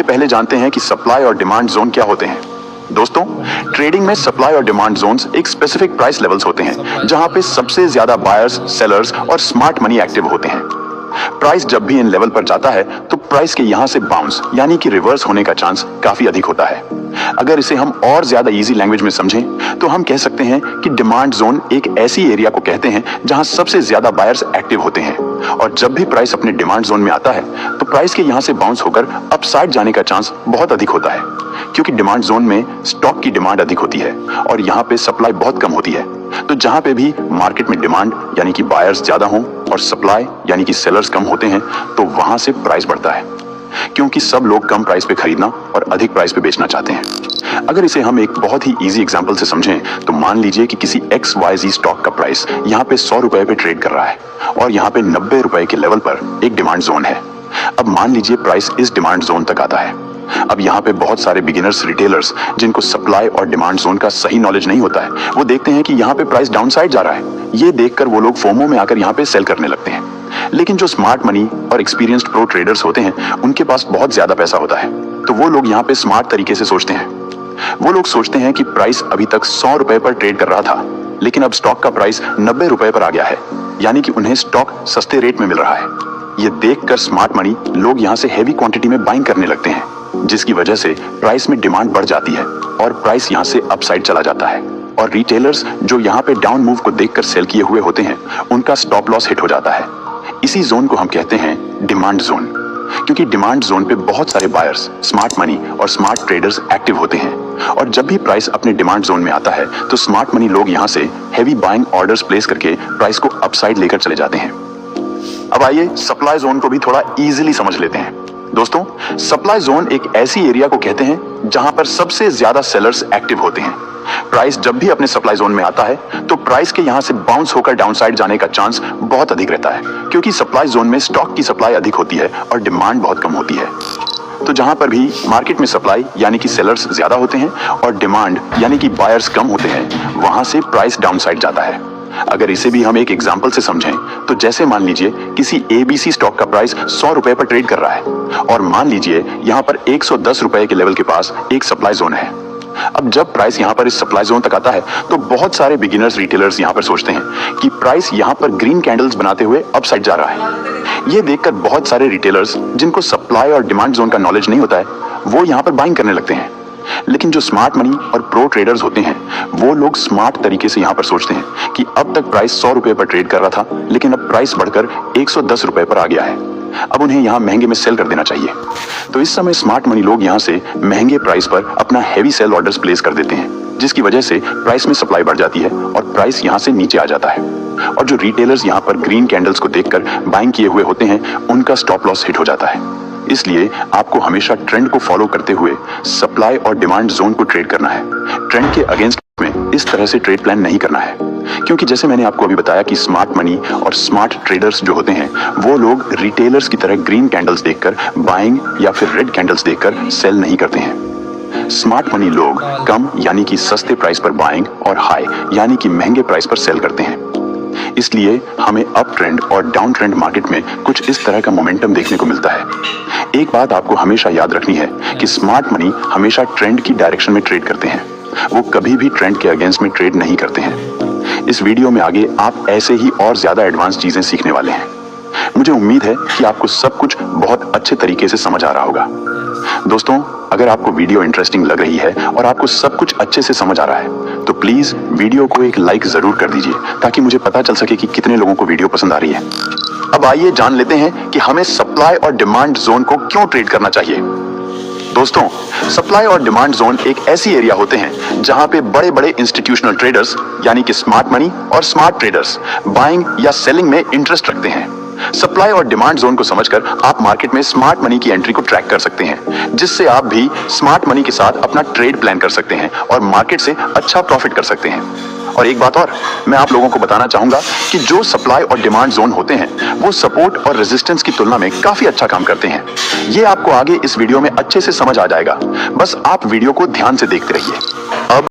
पहले जानते हैं कि सप्लाई और डिमांड जोन क्या होते हैं। दोस्तों, ट्रेडिंग में सप्लाई और डिमांड जोन्स एक स्पेसिफिक प्राइस लेवल्स होते हैं जहां पे सबसे ज्यादा बायर्स, सेलर्स और स्मार्ट मनी एक्टिव होते हैं। प्राइस जब भी इन लेवल पर जाता है तो प्राइस के यहां से बाउंस यानी कि रिवर्स होने का चांस काफी अधिक होता है। अगर इसे हम और ज्यादा इजी लैंग्वेज में समझें तो हम कह सकते हैं कि डिमांड जोन एक ऐसी एरिया को कहते हैं जहां सबसे ज्यादा बायर्स एक्टिव होते हैं, और जब भी प्राइस अपने डिमांड जोन में आता है तो प्राइस के यहां से बाउंस होकर अपसाइड जाने का चांस बहुत अधिक होता है, क्योंकि डिमांड जोन में स्टॉक की डिमांड अधिक होती है और यहाँ पे सप्लाई बहुत कम होती है। तो जहां पे भी मार्केट में डिमांड यानी कि बायर्स ज्यादा हों और सप्लाई यानी कि सेलर्स कम होते हैं तो वहां से प्राइस बढ़ता है, क्योंकि सब लोग कम प्राइस पे खरीदना और अधिक प्राइस पे बेचना चाहते हैं। अगर इसे हम एक बहुत ही इजी एग्जांपल से समझें तो मान लीजिए कि किसी XYZ स्टॉक का प्राइस यहाँ पे 100 रुपए पे ट्रेड कर रहा है और यहाँ पे 90 रुपए के लेवल पर एक डिमांड जोन है। अब मान लीजिए प्राइस इस डिमांड जोन तक आता है। अब यहाँ पे बहुत सारे बिगिनर्स, रिटेलर्स जिनको सप्लाई और डिमांड जोन का सही नॉलेज नहीं होता है, वो देखते हैं कि यहाँ पे प्राइस डाउन साइड जा रहा है। ये देखकर वो लोग फोमो में आकर यहाँ पे सेल करने लगते हैं। लेकिन जो स्मार्ट मनी और एक्सपीरियंस्ड प्रो ट्रेडर्स होते हैं उनके पास बहुत ज्यादा पैसा होता है, तो वो लोग यहाँ पे स्मार्ट तरीके से सोचते हैं। वो लोग सोचते हैं कि प्राइस अभी तक 100 रुपए पर ट्रेड कर रहा था, लेकिन अब स्टॉक का प्राइस 90 रुपए पर आ गया है, यानी कि उन्हें स्टॉक सस्ते रेट में मिल रहा है। ये देखकर स्मार्ट मनी लोग यहाँ से हेवी क्वांटिटी में बाइंग करने लगते हैं, जिसकी वजह से प्राइस में डिमांड बढ़ जाती है और प्राइस यहाँ से अपसाइड चला जाता है। और रिटेलर्स जो यहाँ पे डाउन मूव को देखकर सेल किए हुए होते हैं उनका स्टॉप लॉस हिट हो जाता है। इसी जोन को हम कहते हैं डिमांड जोन, क्योंकि डिमांड जोन पे बहुत सारे बायर्स, स्मार्ट मनी और स्मार्ट ट्रेडर्स एक्टिव होते हैं, और जब भी प्राइस अपने डिमांड जोन में आता है तो स्मार्ट मनी लोग यहाँ से हेवी बाइंग ऑर्डर्स प्लेस करके प्राइस को अपसाइड लेकर चले जाते हैं। अब आइए सप्लाई जोन को भी थोड़ा इजीली समझ लेते हैं। दोस्तों, सप्लाई जोन एक ऐसी एरिया को कहते हैं जहां पर सबसे ज्यादा सेलर्स एक्टिव होते हैं। प्राइस जब भी अपने सप्लाई जोन में आता है तो प्राइस के यहां से बाउंस होकर डाउनसाइड जाने का चांस बहुत अधिक रहता है, क्योंकि सप्लाई जोन में स्टॉक की सप्लाई अधिक होती है और डिमांड बहुत कम होती है। तो जहां पर भी मार्केट में सप्लाई यानी कि सेलर्स ज्यादा होते हैं और डिमांड यानी कि बायर्स कम होते हैं, वहां से प्राइस डाउनसाइड जाता है। अगर इसे भी हम एक एग्जांपल से समझें तो जैसे मान लीजिए किसी ABC स्टॉक का प्राइस 100 रुपए पर ट्रेड कर रहा है और मान लीजिए यहाँ पर 110 रुपए के लेवल के पास एक सप्लाई जोन है। अब जब प्राइस यहाँ पर इस सप्लाई जोन तक आता है तो बहुत सारे बिगिनर्स, रिटेलर्स यहाँ पर सोचते हैं कि प्राइस यहाँ पर ग्रीन कैंडल्स बनाते हुए अपसाइड जा रहा है। ये देखकर बहुत सारे रिटेलर्स जिनको सप्लाई और डिमांड जोन का नॉलेज नहीं होता है वो यहाँ पर बाइंग करने लगते हैं। लेकिन जो स्मार्ट मनी और प्रो ट्रेडर्स होते हैं वो लोग स्मार्ट तरीके से यहाँ पर सोचते हैं कि अब तक प्राइस 100 रुपए पर ट्रेड कर रहा था, लेकिन अब प्राइस बढ़कर 110 रुपए पर आ गया है। अब उन्हें यहाँ महंगे में सेल कर देना चाहिए। तो इस समय स्मार्ट मनी लोग यहाँ से महंगे प्राइस पर अपना हैवी सेल ऑर्डर्स प्लेस कर देते हैं, जिसकी वजह से प्राइस में सप्लाई बढ़ जाती है और प्राइस यहाँ से नीचे आ जाता है। और जो रिटेलर्स यहाँ पर ग्रीन कैंडल्स को देखकर बाइंग किए हुए होते हैं उनका स्टॉप लॉस हिट हो जाता है। इसलिए आपको हमेशा ट्रेंड को फॉलो करते हुए सप्लाई और डिमांड जोन को ट्रेड करना है। ट्रेंड के अगेंस्ट में इस तरह से ट्रेड प्लान नहीं करना है, क्योंकि जैसे मैंने आपको अभी बताया कि स्मार्ट मनी और स्मार्ट ट्रेडर्स जो होते हैं वो लोग रिटेलर्स की तरह ग्रीन कैंडल्स देखकर बाइंग या फिर रेड कैंडल्स देखकर सेल नहीं करते हैं। स्मार्ट मनी लोग कम यानी कि सस्ते प्राइस पर बाइंग और हाई यानी कि महंगे प्राइस पर सेल करते हैं। इसलिए हमें अप ट्रेंड और डाउन ट्रेंड मार्केट में कुछ इस तरह का मोमेंटम देखने को मिलता है। एक बात आपको हमेशा याद रखनी है कि स्मार्ट मनी हमेशा ट्रेंड की डायरेक्शन में ट्रेड करते हैं, वो कभी भी ट्रेंड के अगेंस्ट में ट्रेड नहीं करते हैं। इस वीडियो में आगे आप ऐसे ही और ज्यादा एडवांस चीजें सीखने वाले हैं। मुझे उम्मीद है कि आपको सब कुछ बहुत अच्छे तरीके से समझ आ रहा होगा। दोस्तों, अगर आपको वीडियो इंटरेस्टिंग लग रही है और आपको सब कुछ अच्छे से समझ आ रहा है तो प्लीज वीडियो को एक लाइक जरूर कर दीजिए, ताकि मुझे पता चल सके कि कितने लोगों को वीडियो पसंद आ रही है। अब आइए जान लेते हैं कि हमें सप्लाई और डिमांड जोन को क्यों ट्रेड करना चाहिए। दोस्तों, सप्लाई और डिमांड जोन एक ऐसी एरिया होते हैं जहां पे बड़े बड़े इंस्टीट्यूशनल ट्रेडर्स यानी कि स्मार्ट मनी और स्मार्ट ट्रेडर्स बाइंग या सेलिंग में इंटरेस्ट रखते हैं। सप्लाई और डिमांड जोन को समझकर आप मार्केट में स्मार्ट मनी की एंट्री को ट्रैक कर सकते हैं, जिससे आप भी स्मार्ट मनी के साथ अपना ट्रेड प्लान कर सकते हैं और मार्केट से अच्छा प्रॉफिट कर सकते हैं। और एक बात और मैं आप लोगों को बताना चाहूंगा कि जो सप्लाई और डिमांड जोन होते हैं वो सपोर्ट और रेजिस्टेंस की तुलना में काफी अच्छा काम करते हैं। ये आपको आगे इस वीडियो में अच्छे से समझ आ जाएगा, बस आप वीडियो को ध्यान से देखते रहिए। अब